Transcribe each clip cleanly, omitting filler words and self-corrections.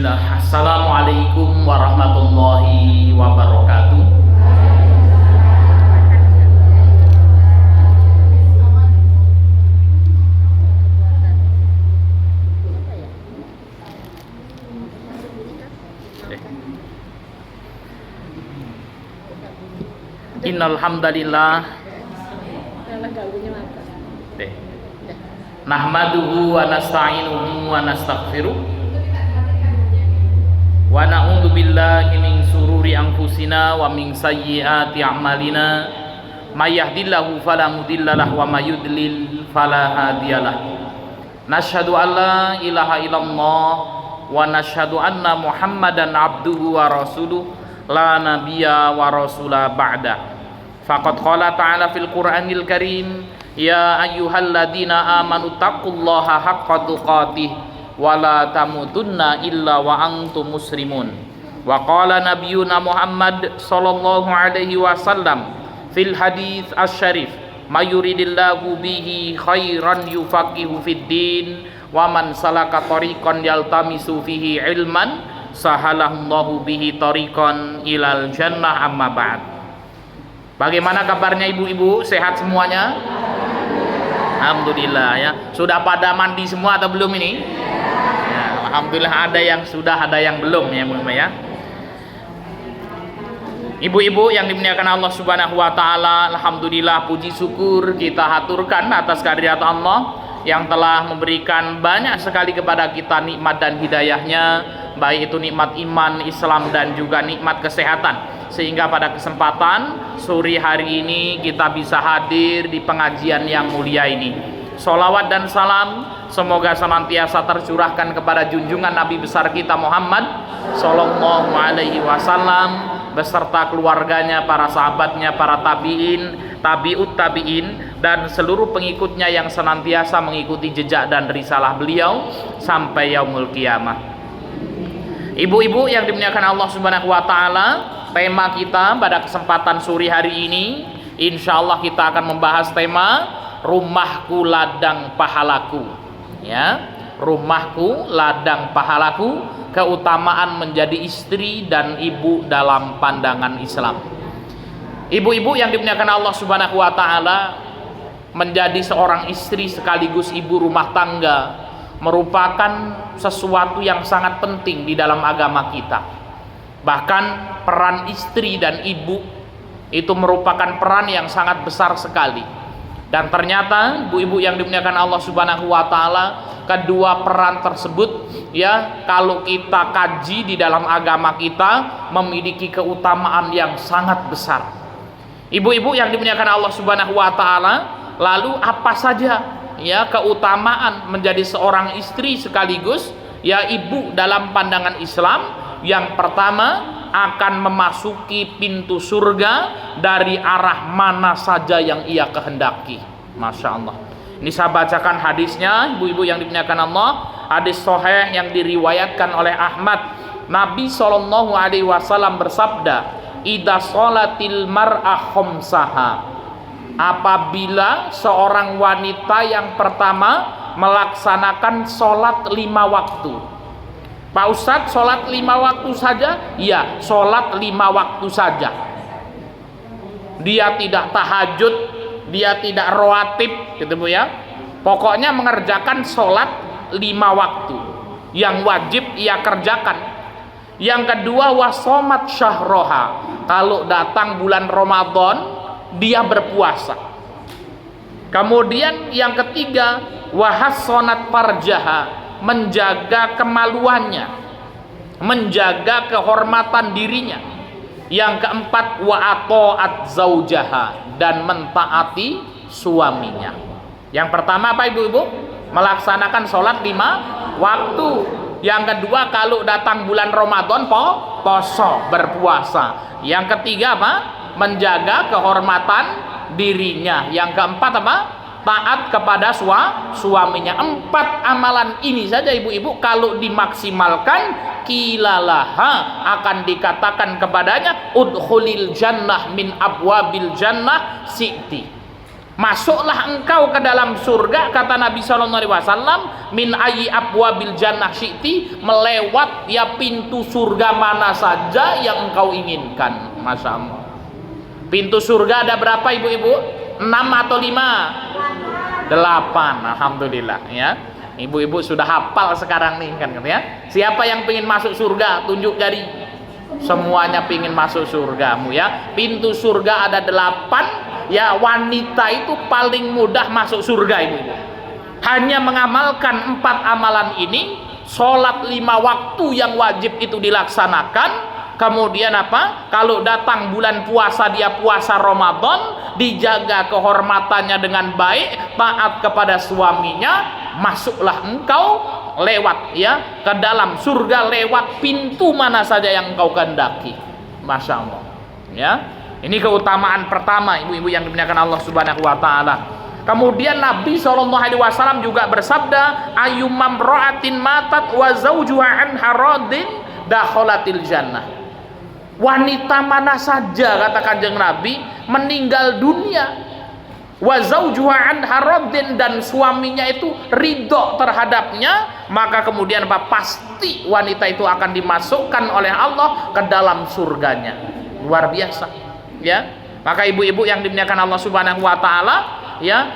Bismillah. Assalamualaikum warahmatullahi wabarakatuh. Innal hamdalillah nahmaduhu wa nasta'inuhu wa nastaghfiruh wa na'udzu billahi min sururi anfusina wa min sayyiati a'malina may yahdihillahu fala mudhillalah wa may yudlil fala hadiyalah. Nasyhadu an la ilaha illallah wa nasyhadu anna Muhammadan abduhu wa rasuluh la nabiyya wa rasula ba'da. Faqad qala ta'ala fil Qur'anil Karim ya ayyuhalladzina amanu taqullaha haqqa tuqatih wa la tamutunna illa wa antum muslimun. Wa qala nabiyuna Muhammad sallallahu alaihi wasallam fil hadits asy-syarif may yuridillahu bihi khairan yufaqihu fid din wa man salaka tariqan yaltamisu fihi ilman sahalallahu bihi tariqan ilal jannah. Amma ba'd. Bagaimana kabarnya ibu-ibu? Sehat semuanya? Alhamdulillah ya. Sudah pada mandi semua atau belum ini? Ya, alhamdulillah ada yang sudah, ada yang belum ya, Bu ya. Ibu-ibu yang dimuliakan Allah Subhanahu wa taala, alhamdulillah puji syukur kita haturkan atas kehadirat Allah yang telah memberikan banyak sekali kepada kita nikmat dan hidayahnya, baik itu nikmat iman, Islam dan juga nikmat kesehatan. Sehingga pada kesempatan sore hari ini kita bisa hadir di pengajian yang mulia ini. Sholawat dan salam semoga senantiasa tercurahkan kepada junjungan Nabi besar kita Muhammad Sallallahu Alaihi Wasallam beserta keluarganya, para sahabatnya, para tabiin, tabiut tabiin, dan seluruh pengikutnya yang senantiasa mengikuti jejak dan risalah beliau sampai yaumul qiyamah. Ibu-ibu yang dimuliakan Allah Subhanahu wa taala, tema kita pada kesempatan sore hari ini insyaallah kita akan membahas tema rumahku ladang pahalaku ya. Rumahku ladang pahalaku, keutamaan menjadi istri dan ibu dalam pandangan Islam. Ibu-ibu yang dimuliakan Allah Subhanahu wa taala, menjadi seorang istri sekaligus ibu rumah tangga merupakan sesuatu yang sangat penting di dalam agama kita. Bahkan peran istri dan ibu itu merupakan peran yang sangat besar sekali. Dan ternyata ibu-ibu yang dimuliakan Allah Subhanahu wa taala, kedua peran tersebut ya, kalau kita kaji di dalam agama kita memiliki keutamaan yang sangat besar. Ibu-ibu yang dimuliakan Allah Subhanahu wa taala, lalu apa saja ya keutamaan menjadi seorang istri sekaligus ya ibu dalam pandangan Islam? Yang pertama, akan memasuki pintu surga dari arah mana saja yang ia kehendaki. Masya Allah. Ini saya bacakan hadisnya, ibu-ibu yang dimuliakan Allah. Hadis sahih yang diriwayatkan oleh Ahmad. Nabi Shallallahu Alaihi Wasallam bersabda, "Idza sholatil mar'ah khamsaha." Apabila seorang wanita yang pertama melaksanakan sholat 5 waktu. Pak Ustadz, sholat 5 waktu saja? Ya, sholat 5 waktu saja. Dia tidak tahajud, dia tidak rawatib, gitu Bu ya. Pokoknya mengerjakan sholat 5 waktu yang wajib ia kerjakan. Yang kedua, wasomat syahroha. Kalau datang bulan Ramadan, dia berpuasa. Kemudian yang ketiga, wahassonat farjaha, menjaga kemaluannya, menjaga kehormatan dirinya. Yang keempat, wa ata'at zaujaha, dan mentaati suaminya. Yang pertama apa ibu-ibu? Melaksanakan sholat 5 waktu. Yang kedua, kalau datang bulan Ramadan poso, berpuasa. Yang ketiga apa? Menjaga kehormatan dirinya. Yang keempat apa? Taat kepada suaminya. 4 amalan ini saja ibu-ibu kalau dimaksimalkan, kilalaha, akan dikatakan kepadanya udkhulil jannah min abwabil jannah si'ti. Masuklah engkau ke dalam surga, kata Nabi SAW, min ayyi abwabil jannah syi'ti, melewat ya pintu surga mana saja yang engkau inginkan. Masya Allah. Pintu surga ada berapa ibu-ibu? 6 atau 5? 8. Alhamdulillah ya. Ibu-ibu sudah hafal sekarang nih kan ya. Siapa yang ingin masuk surga? Tunjuk jari. Semuanya ingin masuk surgamu ya. Pintu surga ada 8. Ya, wanita itu paling mudah masuk surga ibu-ibu. Hanya mengamalkan 4 amalan ini, sholat 5 waktu yang wajib itu dilaksanakan. Kemudian apa? Kalau datang bulan puasa dia puasa Ramadan, dijaga kehormatannya dengan baik, taat kepada suaminya, masuklah engkau lewat ya ke dalam surga lewat pintu mana saja yang engkau kehendaki. Masya Allah ya. Ini keutamaan pertama ibu-ibu yang dimuliakan Allah Subhanahu wa taala. Kemudian Nabi SAW juga bersabda, ayyumam ra'atin matat wa zawjuha anha radin dakhalatil jannah. Wanita mana saja, kata Kanjeng Nabi, meninggal dunia wa zawjuha anha radin, dan suaminya itu ridho terhadapnya, maka kemudian apa? Pasti wanita itu akan dimasukkan oleh Allah ke dalam surganya. Luar biasa. Ya, maka ibu-ibu yang dimuliakan Allah Subhanahu wa taala ya,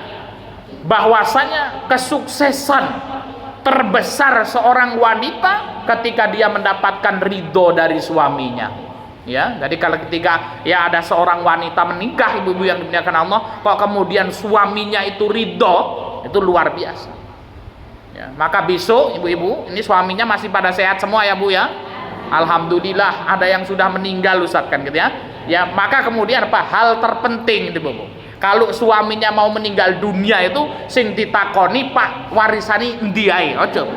bahwasanya kesuksesan terbesar seorang wanita ketika dia mendapatkan ridho dari suaminya. Ya, jadi kalau ketika ya ada seorang wanita menikah ibu-ibu yang dimuliakan Allah, kok kemudian suaminya itu ridho, itu luar biasa. Ya, maka besok ibu-ibu ini suaminya masih pada sehat semua ya Bu ya. Alhamdulillah, ada yang sudah meninggal Ustaz kan gitu ya. Ya, maka kemudian apa? Hal terpenting itu Bu. Kalau suaminya mau meninggal dunia itu sing ditakoni, Pak warisani endi ae, ojo.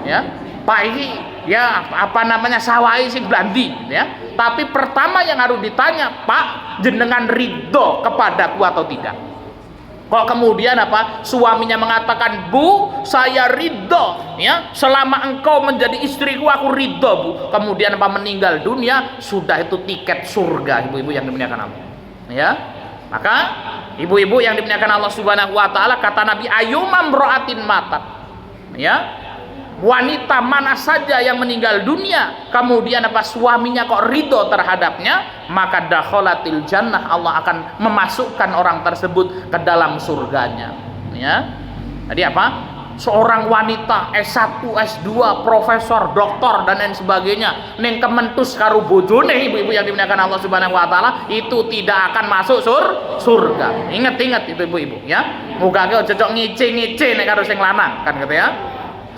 Ya. Pak ini ya apa namanya sawai sing blandi ya. Tapi pertama yang harus ditanya, Pak, jenengan ridho kepadaku atau tidak? Kok kemudian apa? Suaminya mengatakan, Bu, saya ridho ya, selama engkau menjadi istriku aku ridho Bu. Kemudian apa? Meninggal dunia, sudah itu tiket surga ibu-ibu yang dimuliakan Allah ya. Maka ibu-ibu yang dimuliakan Allah Subhanahu wa taala, kata Nabi, ayyumam ra'atin matat ya, wanita mana saja yang meninggal dunia kemudian apa? Suaminya kok ridho terhadapnya, maka dakhalatil jannah, Allah akan memasukkan orang tersebut ke dalam surganya ya. Jadi apa? Seorang wanita S1, S2, profesor, doktor dan lain sebagainya ning kementus karo bojone ibu-ibu yang dimuliakan Allah Subhanahu wa taala, itu tidak akan masuk surga. Ingat-ingat itu ibu-ibu ya. Muga-muga aja cocok ngice-ngice nek karo sing lanang kan gitu ya.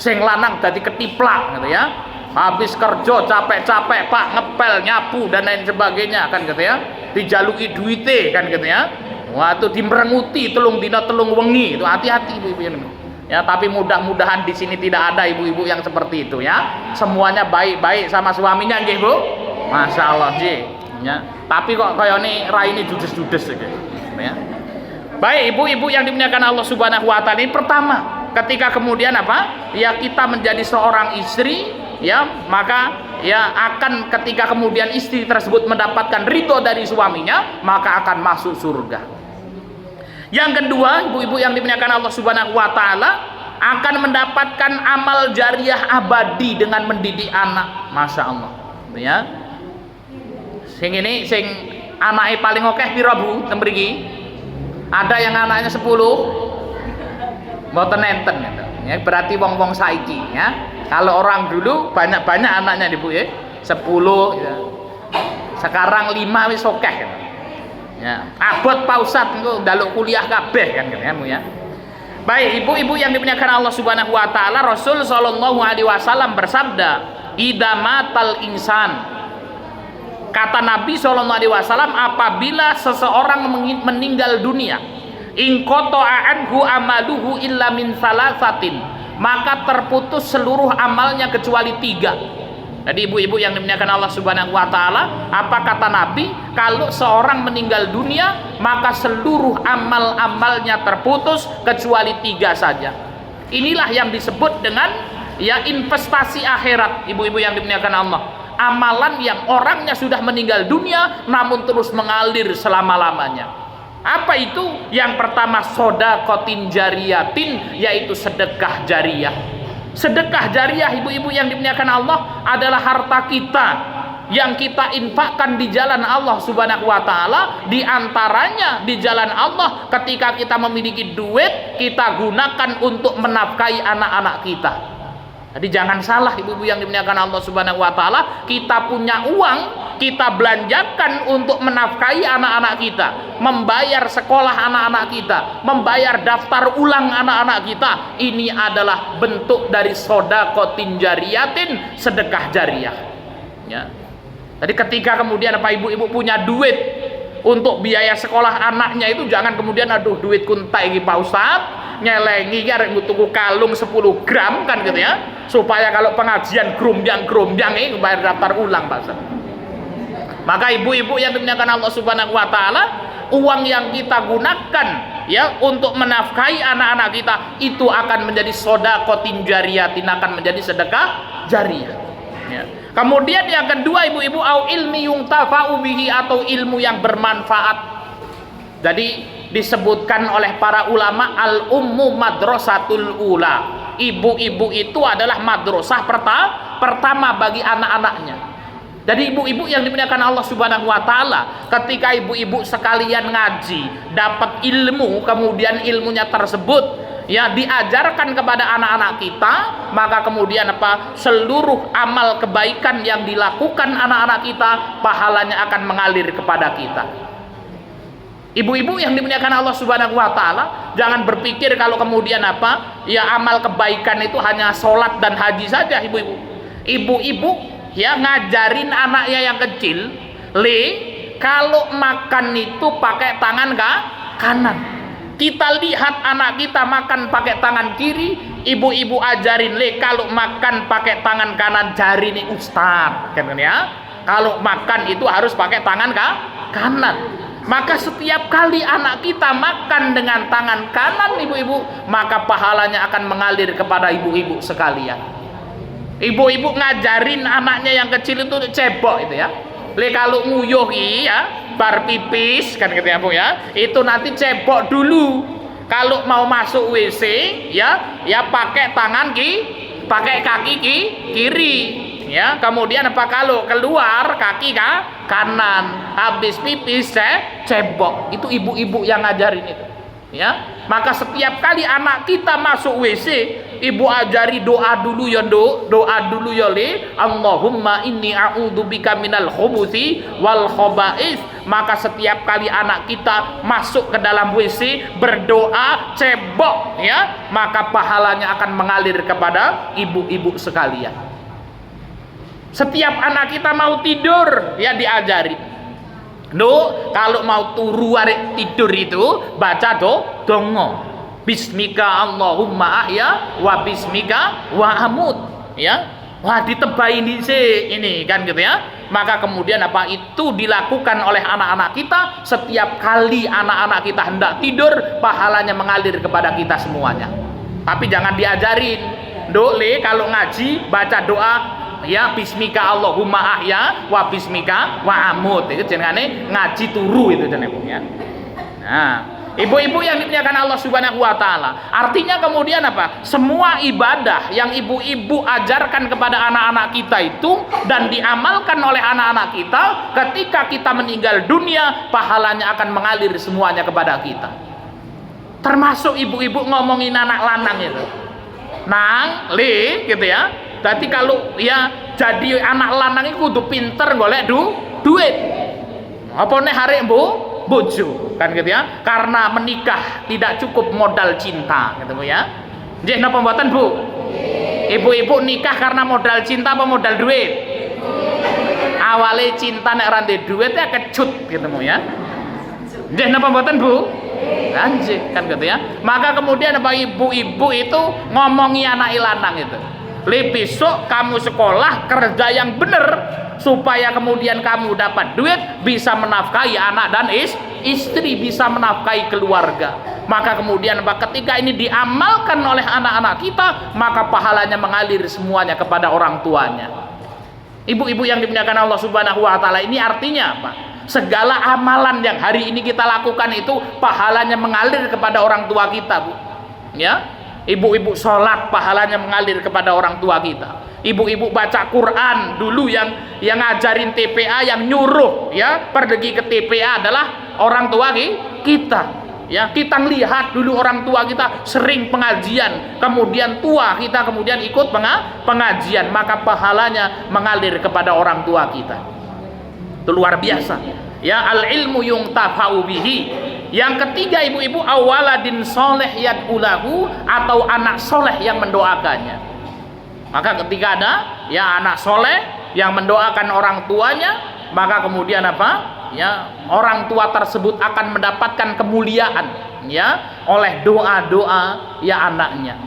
Sing lanang dadi ketiplak gitu ya. Habis kerja capek-capek Pak, ngepel, nyapu dan lain sebagainya kan gitu ya. Dijaluki duite kan gitu ya. Waktu dimerenguti telung dina telung wengi, itu hati-hati ibu-ibu yang ya. Tapi mudah-mudahan di sini tidak ada ibu-ibu yang seperti itu ya. Semuanya baik-baik sama suaminya nggih Bu. Masya Allah nggih ya. Tapi kok kaya ini raine judes-judes gitu ya. Baik ibu-ibu yang dimuliakan Allah Subhanahu wa taala, ini pertama, ketika kemudian apa? Ya kita menjadi seorang istri ya, maka ya akan ketika kemudian istri tersebut mendapatkan ridho dari suaminya, maka akan masuk surga. Yang kedua, ibu-ibu yang dimuliakan Allah Subhanahu wa taala, akan mendapatkan amal jariah abadi dengan mendidik anak. Masya Allah ya. Sing ini sing anake paling akeh pira Bu teng mriki? Ada yang anaknya 10? Mboten enten gitu. Ya, berarti wong-wong saiki ya. Kalau orang dulu banyak-banyak anaknya Bu ya. 10 ya. Sekarang 5 wis akeh gitu. Ya, abot Pak Ustaz engko ndaluk kuliah kabeh kan gitu ya. Baik, ibu-ibu yang dimuliakan Allah Subhanahu wa taala, Rasul sallallahu alaihi wasallam bersabda, "Idza matal insan." Kata Nabi sallallahu alaihi wasallam, apabila seseorang meninggal dunia, in qata'a anhu amaluhu illa min salasatin, maka terputus seluruh amalnya kecuali 3. Jadi ibu-ibu yang dimuliakan Allah Subhanahu wa taala, apa kata Nabi? Kalau seorang meninggal dunia, maka seluruh amal-amalnya terputus kecuali 3 saja. Inilah yang disebut dengan ya investasi akhirat, ibu-ibu yang dimuliakan Allah. Amalan yang orangnya sudah meninggal dunia namun terus mengalir selama-lamanya. Apa itu? Yang pertama shadaqatin jariyatin, yaitu sedekah jariyah. Sedekah jariyah, ibu-ibu yang dimuliakan Allah, adalah harta kita yang kita infakkan di jalan Allah Subhanahu wa taala. Di antaranya di jalan Allah, ketika kita memiliki duit, kita gunakan untuk menafkahi anak-anak kita. Jadi jangan salah ibu-ibu yang dimuliakan Allah Subhanahu wa taala, kita punya uang, kita belanjakan untuk menafkahi anak-anak kita, membayar sekolah anak-anak kita, membayar daftar ulang anak-anak kita. Ini adalah bentuk dari shadaqatin jariyatin, sedekah jariyah. Ya. Jadi ketika kemudian apa ibu-ibu punya duit untuk biaya sekolah anaknya, itu jangan kemudian aduh duit kuntai iki Pak Ustaz, nyelengi ya tuku kalung 10 gram kan gitu ya, supaya kalau pengajian grombyang ini bayar daftar ulang Pak Ustaz. Maka ibu-ibu yang dimuliakan Allah Subhanahu wa taala, uang yang kita gunakan ya untuk menafkahi anak-anak kita itu akan menjadi shadaqatin jariyatin, akan menjadi sedekah jariyah. Ya. Kemudian yang kedua ibu-ibu, au ilmi yuntafa'u bihi, atau ilmu yang bermanfaat. Jadi disebutkan oleh para ulama, al ummu madrasatul ula. Ibu-ibu itu adalah madrasah pertama bagi anak-anaknya. Jadi ibu-ibu yang dimuliakan Allah Subhanahu wa taala, ketika ibu-ibu sekalian ngaji, dapat ilmu, kemudian ilmunya tersebut ya diajarkan kepada anak-anak kita, maka kemudian apa? Seluruh amal kebaikan yang dilakukan anak-anak kita, pahalanya akan mengalir kepada kita. Ibu-ibu yang dimuliakan Allah Subhanahu wa taala, jangan berpikir kalau kemudian apa? Ya amal kebaikan itu hanya sholat dan haji saja, ibu-ibu. Ibu-ibu ya ngajarin anaknya yang kecil, kalau makan itu pakai tangan kanan. Kita lihat anak kita makan pakai tangan kiri, ibu-ibu ajarin, kalau makan pakai tangan kanan, jari nih Ustaz, kan ya. Kalau makan itu harus pakai tangan kanan. Maka setiap kali anak kita makan dengan tangan kanan ibu-ibu, maka pahalanya akan mengalir kepada ibu-ibu sekalian. Ibu-ibu ngajarin anaknya yang kecil itu cebok itu ya. Kalau nguyuh ya, bar pipis kan gitu ya Bu ya, itu nanti cebok dulu. Kalau mau masuk WC ya pakai tangan pakai kaki kiri ya. Kemudian apa kalau keluar kaki kanan. Habis pipis cebok. Itu ibu-ibu yang ngajarin itu ya. Maka setiap kali anak kita masuk WC, ibu ajari doa dulu ya doa dulu ya Allahumma inni a'udzubika minal khubuthi wal khaba'is. Maka setiap kali anak kita masuk ke dalam WC berdoa cebok ya, maka pahalanya akan mengalir kepada ibu-ibu sekalian. Setiap anak kita mau tidur ya diajari, kalau mau turu arek tidur itu baca dongo. Bismika Allahumma ahya wa bismika wa amut ya. Wah ditebain ini kan gitu ya. Maka kemudian apa itu dilakukan oleh anak-anak kita, setiap kali anak-anak kita hendak tidur, pahalanya mengalir kepada kita semuanya. Tapi jangan diajarin, kalau ngaji baca doa ya bismika Allahumma ahya wa bismika wa amut, itu jenenge ngaji turu itu jenenge ya. Nah, ibu-ibu yang dimuliakan Allah Subhanahu wa taala, artinya kemudian apa? Semua ibadah yang ibu-ibu ajarkan kepada anak-anak kita itu dan diamalkan oleh anak-anak kita, ketika kita meninggal dunia, pahalanya akan mengalir semuanya kepada kita. Termasuk ibu-ibu ngomongin anak lanang itu. Nang, gitu ya. Jadi kalau ya jadi anak lanang itu kudu pinter golek duit. Apa nek arek bojo kan gitu ya. Karena menikah tidak cukup modal cinta gitu ya. Nggih napa mboten Bu? Ibu-ibu nikah karena modal cinta apa modal duit? Awalnya cinta nek ora ndek duit ya kecut gitu ya. Nggih napa mboten Bu? Anjir kan gitu ya. Maka kemudian apa ibu-ibu itu ngomongi anak lanang itu. Besok kamu sekolah kerja yang benar supaya kemudian kamu dapat duit, bisa menafkahi anak dan istri, bisa menafkahi keluarga. Maka kemudian ketika ini diamalkan oleh anak-anak kita, maka pahalanya mengalir semuanya kepada orang tuanya. Ibu-ibu yang dimuliakan Allah Subhanahu wa taala, ini artinya apa? Segala amalan yang hari ini kita lakukan itu pahalanya mengalir kepada orang tua kita, Bu. Ya. Ibu-ibu sholat pahalanya mengalir kepada orang tua kita. Ibu-ibu baca Quran dulu yang ngajarin TPA, yang nyuruh ya pergi ke TPA adalah orang tua kita. Ya, kita lihat dulu orang tua kita sering pengajian, kemudian tua kita kemudian ikut pengajian, maka pahalanya mengalir kepada orang tua kita. Itu luar biasa. Ya, al ilmu yuntafa'u bihi. Yang ketiga, ibu-ibu, awaladin soleh yad'ulahu, atau anak soleh yang mendoakannya. Maka ketika ada ya anak soleh yang mendoakan orang tuanya, maka kemudian apa? Ya, orang tua tersebut akan mendapatkan kemuliaan ya oleh doa-doa ya anaknya.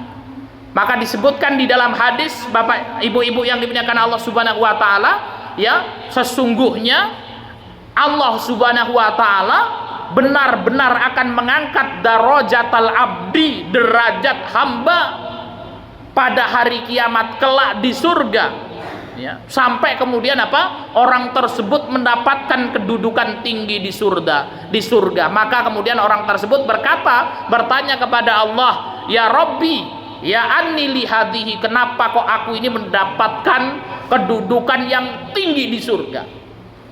Maka disebutkan di dalam hadis, Bapak Ibu-ibu yang dimuliakan Allah Subhanahu wa taala, ya, sesungguhnya Allah Subhanahu wa taala benar-benar akan mengangkat darajatal abdi, derajat hamba pada hari kiamat kelak di surga. Ya, sampai kemudian apa? Orang tersebut mendapatkan kedudukan tinggi di surga. Maka kemudian orang tersebut bertanya kepada Allah, ya Rabbi, ya anni li hadhihi, kenapa kok aku ini mendapatkan kedudukan yang tinggi di surga?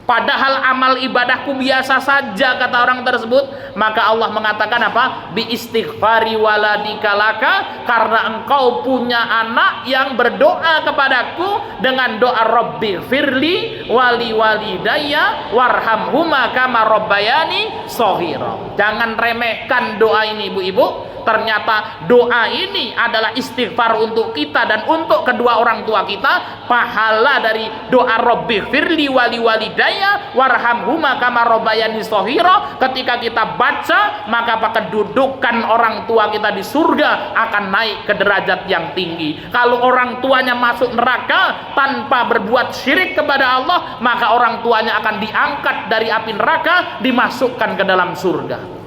Padahal amal ibadahku biasa saja, kata orang tersebut. Maka Allah mengatakan apa? Bi istighfari waladika laka, karena engkau punya anak yang berdoa kepadaku dengan doa Rabbi firli wali walidayya warhamhuma kama rabbayani shaghira. Jangan remehkan doa ini, ibu-ibu. Ternyata doa ini adalah istighfar untuk kita dan untuk kedua orang tua kita. Pahala dari doa Rabbi firli wali walidayya warhamhuma kama rabbayani shaghira, ketika kita baca, maka kedudukan orang tua kita di surga akan naik ke derajat yang tinggi. Kalau orang tuanya masuk neraka tanpa berbuat syirik kepada Allah, maka orang tuanya akan diangkat dari api neraka, dimasukkan ke dalam surga.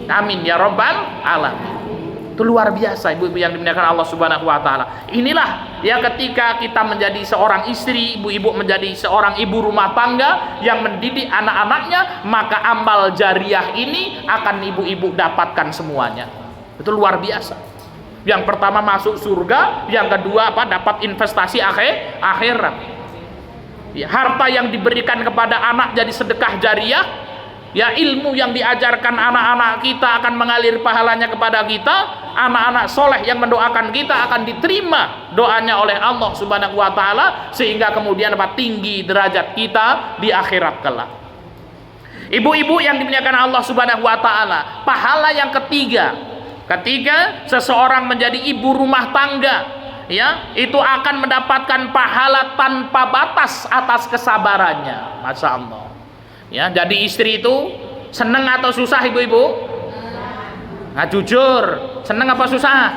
Amin ya rabbal alamin. Itu luar biasa, ibu-ibu yang dimuliakan Allah Subhanahu wa taala. Inilah ya ketika kita menjadi seorang istri, ibu-ibu menjadi seorang ibu rumah tangga yang mendidik anak-anaknya, maka amal jariah ini akan ibu-ibu dapatkan semuanya. Itu luar biasa. Yang pertama masuk surga, yang kedua apa? Dapat investasi akhirat. Ya, harta yang diberikan kepada anak jadi sedekah jariah. Ya, ilmu yang diajarkan anak-anak kita akan mengalir pahalanya kepada kita. Anak-anak soleh yang mendoakan kita akan diterima doanya oleh Allah Subhanahu wa taala, sehingga kemudian apa? Tinggi derajat kita di akhirat kelak. Ibu-ibu yang dimuliakan Allah Subhanahu wa taala, pahala yang ketiga, ketika seseorang menjadi ibu rumah tangga, ya, itu akan mendapatkan pahala tanpa batas atas kesabarannya. Masya Allah. Ya, jadi istri itu seneng atau susah, ibu-ibu? Nah, jujur, seneng apa susah?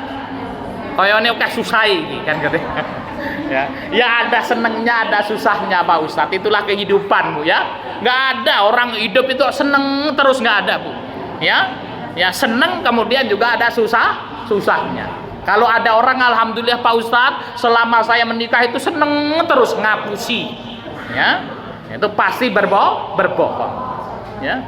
Koyone oke susah ini kan gitu. Ya ada senengnya, ada susahnya, Pak Ustadz. Itulah kehidupan, Bu, ya. Nggak ada orang hidup itu seneng terus, nggak ada, Bu. Ya seneng kemudian juga ada susahnya. Kalau ada orang, alhamdulillah Pak Ustadz, selama saya menikah itu seneng terus, ngapusi, ya. Itu pasti berbohong, ya.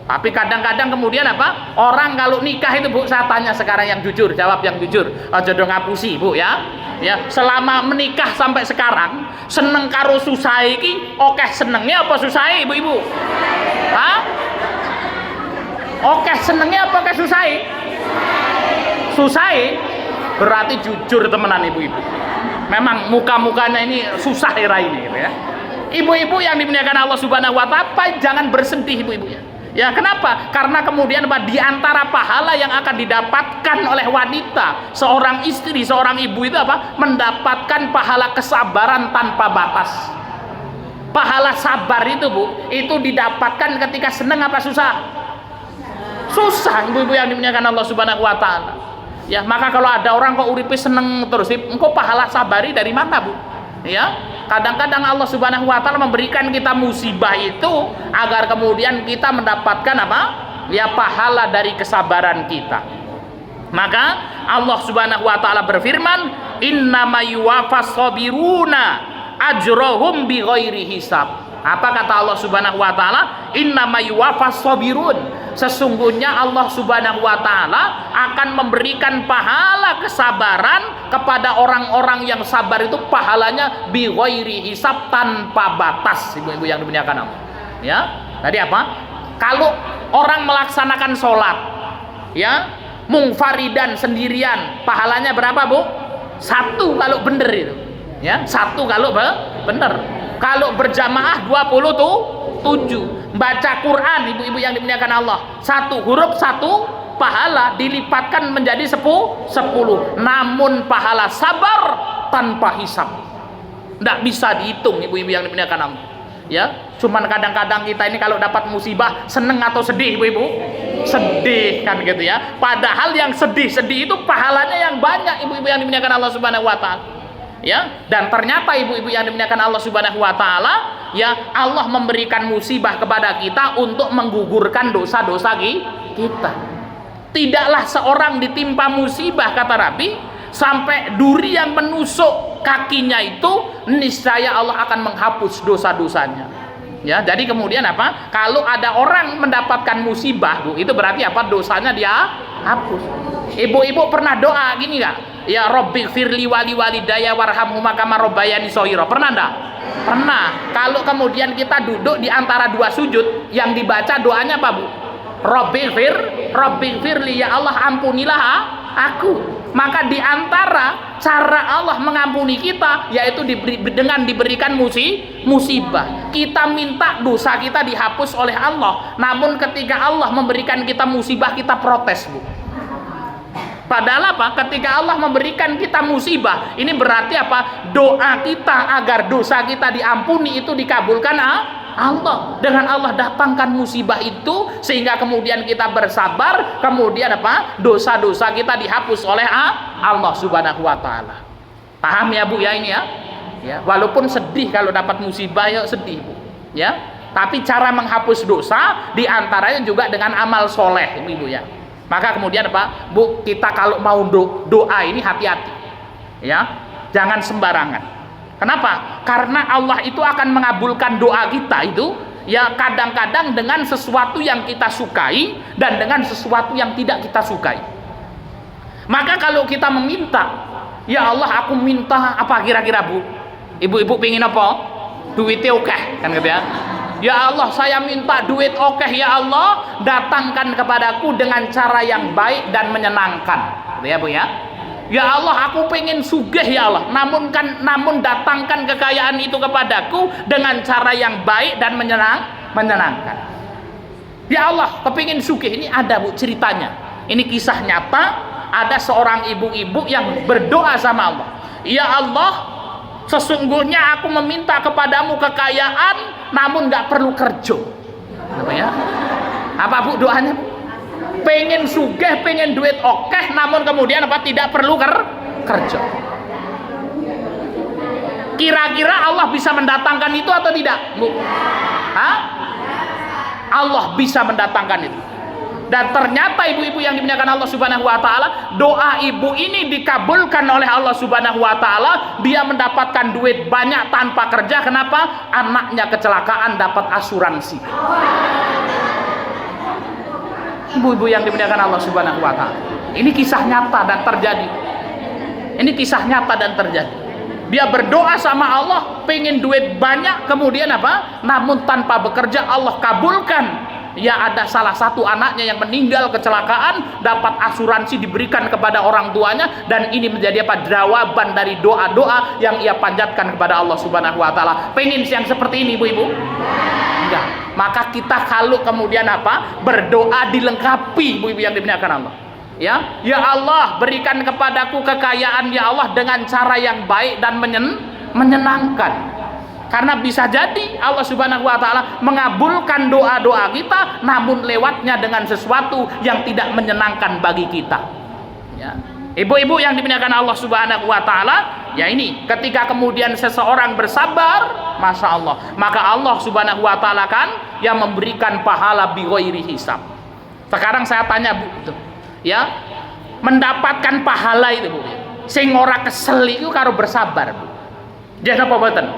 Tapi kadang-kadang kemudian apa? Orang kalau nikah itu, Bu, saya tanya sekarang yang jujur, jawab yang jujur. Aja dong ngapusi, Bu, ya. Ya, selama menikah sampai sekarang, seneng karo susah iki, oke senengnya apa susah, ibu-ibu? Hah? Oke senengnya apa oke susah? Susah, berarti jujur temenan, ibu-ibu. Memang muka-mukanya ini susah era ini, gitu ya. Ibu-ibu yang dimuliakan Allah Subhanahu wa taala, jangan bersedih, ibu-ibu, ya. Ya, kenapa? Karena kemudian apa? Di antara pahala yang akan didapatkan oleh wanita, seorang istri, seorang ibu itu apa? Mendapatkan pahala kesabaran tanpa batas. Pahala sabar itu, Bu, itu didapatkan ketika senang apa susah? Susah, ibu-ibu yang dimuliakan Allah Subhanahu wa taala. Ya, maka kalau ada orang kok uripe seneng terus, engkau pahala sabari dari mana, Bu? Ya, kadang-kadang Allah Subhanahu wa taala memberikan kita musibah itu agar kemudian kita mendapatkan apa? Ya, pahala dari kesabaran kita. Maka Allah Subhanahu wa taala berfirman, "Innama yuwaffas sabiruna ajrahum bighairi hisab." Apa kata Allah Subhanahu wa taala? Innama yuwaffas sabirun. Sesungguhnya Allah Subhanahu wa taala akan memberikan pahala kesabaran kepada orang-orang yang sabar, itu pahalanya bi ghairi hisab, tanpa batas, ibu-ibu yang dimuliakan Allah. Ya. Tadi apa? Kalau orang melaksanakan sholat, ya, munfaridan, sendirian, pahalanya berapa, Bu? 1 kalau bener itu. Ya, 1 kalau bener. Kalau berjamaah 27. Baca Quran, ibu-ibu yang dimuliakan Allah, 1 huruf 1 pahala, dilipatkan menjadi 10. Namun pahala sabar tanpa hisab, tidak bisa dihitung, ibu-ibu yang dimuliakan Allah. Ya, cuman kadang-kadang kita ini kalau dapat musibah seneng atau sedih, ibu-ibu? Sedih kan gitu ya. Padahal yang sedih-sedih itu pahalanya yang banyak, ibu-ibu yang dimuliakan Allah Subhanahu wa taala. Ya, dan ternyata ibu-ibu yang dimuliakan Allah Subhanahu wa taala, ya, Allah memberikan musibah kepada kita untuk menggugurkan dosa-dosa kita. Tidaklah seorang ditimpa musibah, kata Nabi, sampai duri yang menusuk kakinya itu niscaya Allah akan menghapus dosa-dosanya. Ya, jadi kemudian apa? Kalau ada orang mendapatkan musibah, Bu, itu berarti apa? Dosanya dia hapus. Ibu-ibu pernah doa gini enggak? Ya Rabbi firli wali walidaya warhamhuma kama rabbayani shaghira. Pernah enggak? Pernah. Kalau kemudian kita duduk di antara 2 sujud, yang dibaca doanya apa, Bu? Rabbi firli, ya Allah ampunilah aku. Maka di antara cara Allah mengampuni kita yaitu dengan diberikan musibah. Kita minta dosa kita dihapus oleh Allah, namun ketika Allah memberikan kita musibah, kita protes, Bu. Padahal apa? Ketika Allah memberikan kita musibah, ini berarti apa? Doa kita agar dosa kita diampuni itu dikabulkan Allah. Dengan Allah datangkan musibah itu, sehingga kemudian kita bersabar, kemudian apa? Dosa-dosa kita dihapus oleh Allah Subhanahu wa taala. Paham ya, Bu, ya ini ya? Ya, walaupun sedih kalau dapat musibah, ya sedih, Bu. Ya. Tapi cara menghapus dosa diantaranya juga dengan amal soleh, Ibu ya. Maka kemudian apa, Bu, kita kalau mau doa ini hati-hati, ya, jangan sembarangan. Kenapa? Karena Allah itu akan mengabulkan doa kita itu, ya, kadang-kadang dengan sesuatu yang kita sukai dan dengan sesuatu yang tidak kita sukai. Maka kalau kita meminta, ya Allah aku minta apa kira-kira, Bu? Ibu-ibu pengen apa? Duitnya oke, kan gitu ya. Ya Allah, saya minta duit, oke ya Allah, datangkan kepadaku dengan cara yang baik dan menyenangkan. Gitu ya, Bu ya. Ya Allah, aku pengen sugih ya Allah, namun datangkan kekayaan itu kepadaku dengan cara yang baik dan menyenangkan. Ya Allah, kepingin sugih. Ini ada, Bu, ceritanya. Ini kisah nyata, ada seorang ibu-ibu yang berdoa sama Allah. Ya Allah, sesungguhnya aku meminta kepadamu kekayaan, namun nggak perlu kerja. Apa ya? Apa, Bu, doanya? Pengen sugih, pengen duit oke, namun kemudian apa? Tidak perlu kerja. Kira-kira Allah bisa mendatangkan itu atau tidak, Bu? Hah? Allah bisa mendatangkan itu. Dan ternyata ibu-ibu yang dimuliakan Allah Subhanahu wa taala, doa ibu ini dikabulkan oleh Allah Subhanahu wa taala. Dia mendapatkan duit banyak tanpa kerja. Kenapa? Anaknya kecelakaan, dapat asuransi. Ibu-ibu yang dimuliakan Allah Subhanahu wa taala, ini kisah nyata dan terjadi. Ini kisah nyata dan terjadi. Dia berdoa sama Allah, pengen duit banyak, kemudian apa? Namun tanpa bekerja, Allah kabulkan. Ya, ada salah satu anaknya yang meninggal kecelakaan, dapat asuransi diberikan kepada orang tuanya, dan ini menjadi apa? Jawaban dari doa-doa yang ia panjatkan kepada Allah Subhanahu wa taala. Pengen yang seperti ini, ibu-ibu? Enggak. Maka kita kalau kemudian apa? Berdoa dilengkapi, ibu-ibu yang dimuliakan Allah. Ya, ya Allah, berikan kepadaku kekayaan ya Allah dengan cara yang baik dan menyenangkan. Karena bisa jadi Allah Subhanahu wa taala mengabulkan doa-doa kita, namun lewatnya dengan sesuatu yang tidak menyenangkan bagi kita. Ya. Ibu-ibu yang dimuliakan Allah Subhanahu wa taala, ya ini ketika kemudian seseorang bersabar, Masya Allah, maka Allah Subhanahu wa taala kan yang memberikan pahala bi ghairi hisab. Sekarang saya tanya, Bu, ya, mendapatkan pahala itu, Bu, sing ora kesel itu karo bersabar, Bu. Jangan apa boten?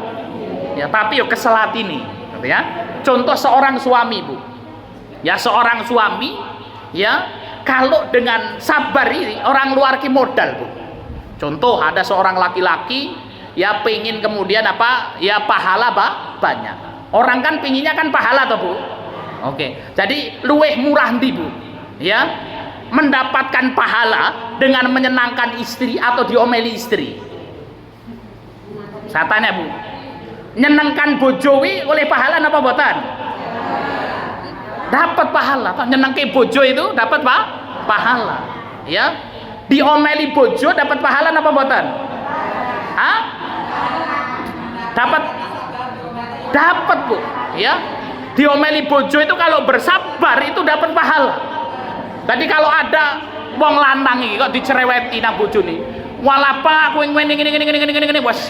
Ya, tapi yo kesel hati nih, gitu ya. Contoh seorang suami, Bu. Ya, seorang suami ya, kalau dengan sabar ini orang luar ki modal, Bu. Contoh ada seorang laki-laki ya pengen kemudian apa? Ya pahala banyak. Orang kan pinginnya kan pahala toh, Bu. Oke. Jadi luweh murah ndi, Bu? Ya, mendapatkan pahala dengan menyenangkan istri atau diomeli istri. Saya tanya, Bu, nyenengkan bojowi oleh pahala apa botan? Dapat pahala. Nyenengke bojo itu dapat pahala. Ya, diomeli bojo dapat pahala apa botan? Hah? Dapat, Bu. Ya, diomeli bojo itu kalau bersabar itu dapat pahala. Tadi kalau ada wong lanang iki kok dicereweti nang bojone. Walapa kowe ngene wes.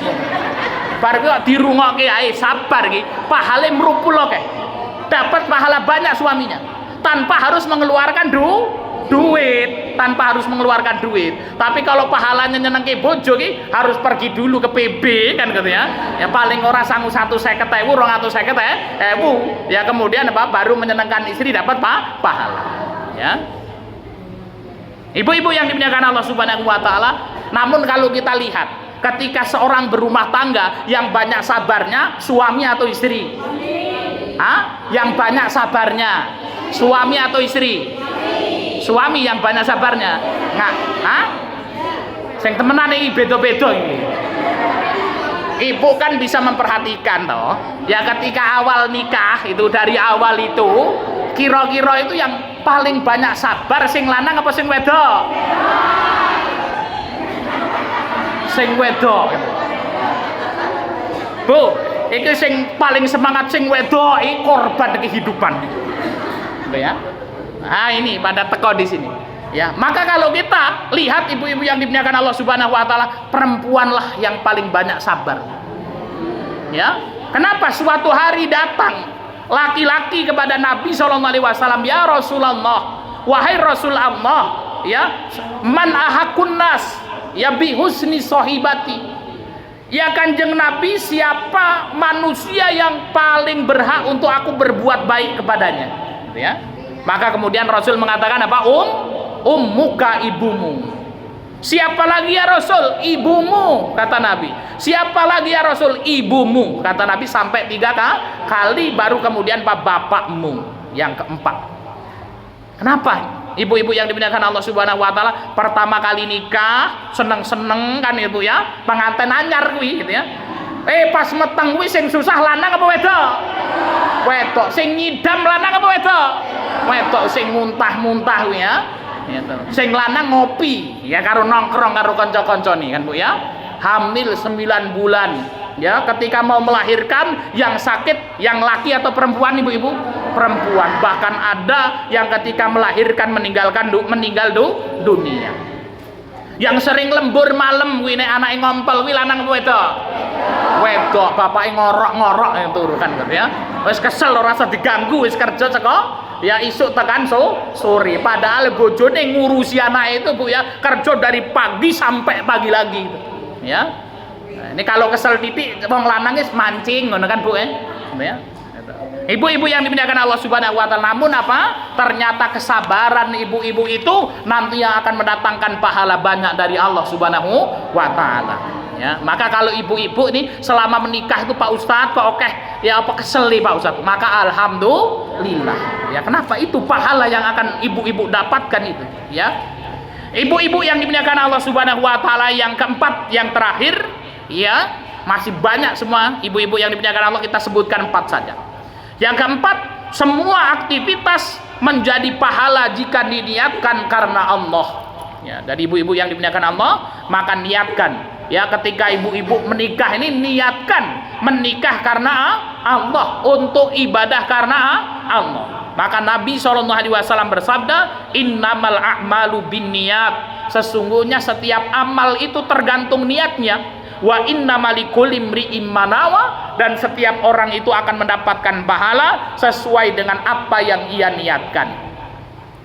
Bar kok dirungokke ae sabar iki, pahale merupul oke. Dapat pahala banyak suaminya tanpa harus mengeluarkan duit, tanpa harus mengeluarkan duit. Tapi kalau pahalanya nyenengke bojo iki harus pergi dulu ke PB kan gitu ya. Ya paling ora sangu 150.000, 250.000 ya, kemudian apa baru menyenangkan istri dapat pahala. Ya. Ibu-ibu yang dimuliakan Allah Subhanahu wa taala, namun kalau kita lihat ketika seorang berumah tangga yang banyak sabarnya, suami atau istri? Hah? Yang banyak sabarnya, suami atau istri? Suami yang banyak sabarnya. Nggak? Hah? Sing temenan iki beda-beda iki. Ibu kan bisa memperhatikan toh. Ya ketika awal nikah itu, dari awal itu kira-kira itu yang paling banyak sabar sing lanang apa sing wedok? Sing wedok. Bu, iki sing paling semangat sing wedok iki korban kehidupan. Ya. Nah, ini pada teko di sini. Ya, maka kalau kita lihat ibu-ibu yang dimuliakan Allah Subhanahu wa taala, perempuanlah yang paling banyak sabar. Ya. Kenapa suatu hari datang laki-laki kepada Nabi SAW, ya Rasulullah, wahai Rasul Allah, ya, man ahakun nas, ya bi husni sohibati, ya Kanjeng Nabi, siapa manusia yang paling berhak untuk aku berbuat baik kepadanya, ya. Maka kemudian Rasul mengatakan apa? Ummuka, ibumu. Siapa lagi ya Rasul? Ibumu, kata Nabi. Siapa lagi ya Rasul? Ibumu, kata Nabi, sampai 3 kali, baru kemudian bapakmu yang keempat. Kenapa? Ibu-ibu yang dimuliakan Allah Subhanahu wa taala, pertama kali nikah seneng-seneng kan ibu ya, pengantin anyar kuwi gitu ya. Pas meteng kuwi sing susah lanang apa wedok? Wedok. Sing nyidam lanang apa wedok? Wedok. Sing muntah-muntah kuwi ya. Sing lanang ngopi ya karo nongkrong karo kanca-kancane kan Bu ya. Hamil 9 bulan ya, ketika mau melahirkan yang sakit yang laki atau perempuan ibu-ibu? Perempuan. Bahkan ada yang ketika melahirkan meninggal dunia. Yang sering lembur malam kuwi nek anake ngompol kuwi lanang apa wedok? Wedok. Bapake ngorok-ngorok yang turu kan gitu ya. Wis kesel ora usah diganggu, wis kerja saka ya isuk tekan sore, padahal bojone ngurusi anak itu Bu ya, kerja dari pagi sampai pagi lagi gitu. Ya. Nah, ini kalau kesel titik wong lanang wis mancing ngono kan Bu ya. Ya. Ibu-ibu yang dimuliakan Allah Subhanahu wa taala, namun apa? Ternyata kesabaran ibu-ibu itu nanti yang akan mendatangkan pahala banyak dari Allah Subhanahu wa taala. Ya, maka kalau ibu-ibu ini selama menikah itu Pak Ustadz kok oke ya apa kesel nih Pak Ustadz, maka alhamdulillah. Ya, kenapa? Itu pahala yang akan ibu-ibu dapatkan itu. Ya, ibu-ibu yang dimuliakan Allah Subhanahu wa taala, yang keempat, yang terakhir, ya masih banyak semua ibu-ibu yang dimuliakan Allah, kita sebutkan 4 saja. Yang keempat, semua aktivitas menjadi pahala jika diniatkan karena Allah. Ya, dari ibu-ibu yang dimuliakan Allah, maka niatkan. Ya, ketika ibu-ibu menikah ini niatkan menikah karena Allah, untuk ibadah karena Allah. Maka Nabi SAW bersabda, innamal a'malu binniyat, sesungguhnya setiap amal itu tergantung niatnya. Wa innamal likulli imri'in ma nawa, dan setiap orang itu akan mendapatkan pahala sesuai dengan apa yang ia niatkan.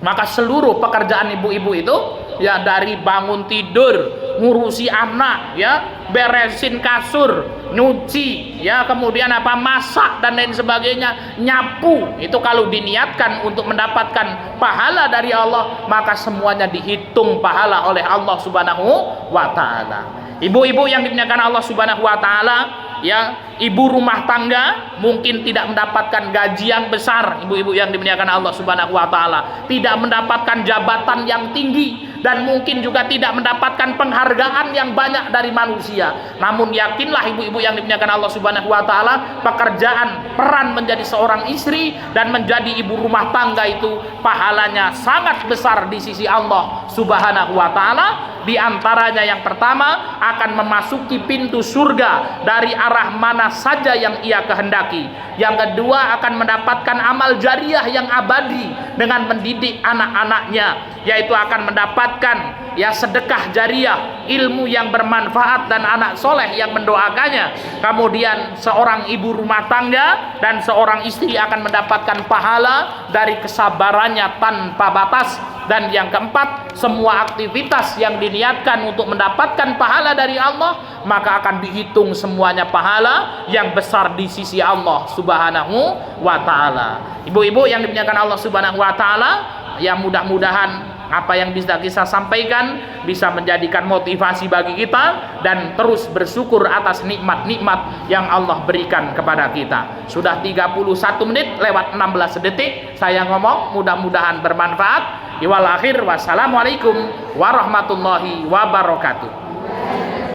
Maka seluruh pekerjaan ibu-ibu itu ya, dari bangun tidur, ngurusi anak, ya, beresin kasur, nyuci, ya, kemudian masak dan lain sebagainya, nyapu, itu kalau diniatkan untuk mendapatkan pahala dari Allah, maka semuanya dihitung pahala oleh Allah Subhanahu wa taala. Ibu-ibu yang dimuliakan Allah Subhanahu wa taala, ya, ibu rumah tangga mungkin tidak mendapatkan gaji yang besar, ibu-ibu yang dimuliakan Allah Subhanahu wa taala, tidak mendapatkan jabatan yang tinggi, dan mungkin juga tidak mendapatkan penghargaan yang banyak dari manusia. Namun yakinlah ibu-ibu yang dimuliakan Allah Subhanahu wa taala, pekerjaan, peran menjadi seorang istri dan menjadi ibu rumah tangga itu pahalanya sangat besar di sisi Allah Subhanahu wa taala. Di antaranya yang pertama, akan memasuki pintu surga dari arah mana saja yang ia kehendaki. Yang kedua, akan mendapatkan amal jariah yang abadi dengan mendidik anak-anaknya, yaitu akan mendapatkan, ya, sedekah jariah, ilmu yang bermanfaat dan anak soleh yang mendoakannya. Kemudian seorang ibu rumah tangga dan seorang istri akan mendapatkan pahala dari kesabarannya tanpa batas. Dan yang keempat, semua aktivitas yang diniatkan untuk mendapatkan pahala dari Allah, maka akan dihitung semuanya pahala yang besar di sisi Allah Subhanahu wa taala. Ibu-ibu yang dimuliakan Allah Subhanahu wa taala, yang mudah-mudahan apa yang bisa kita sampaikan bisa menjadikan motivasi bagi kita dan terus bersyukur atas nikmat-nikmat yang Allah berikan kepada kita. Sudah 31 menit lewat 16 detik saya ngomong, mudah-mudahan bermanfaat. Wal akhir, wassalamualaikum warahmatullahi wabarakatuh.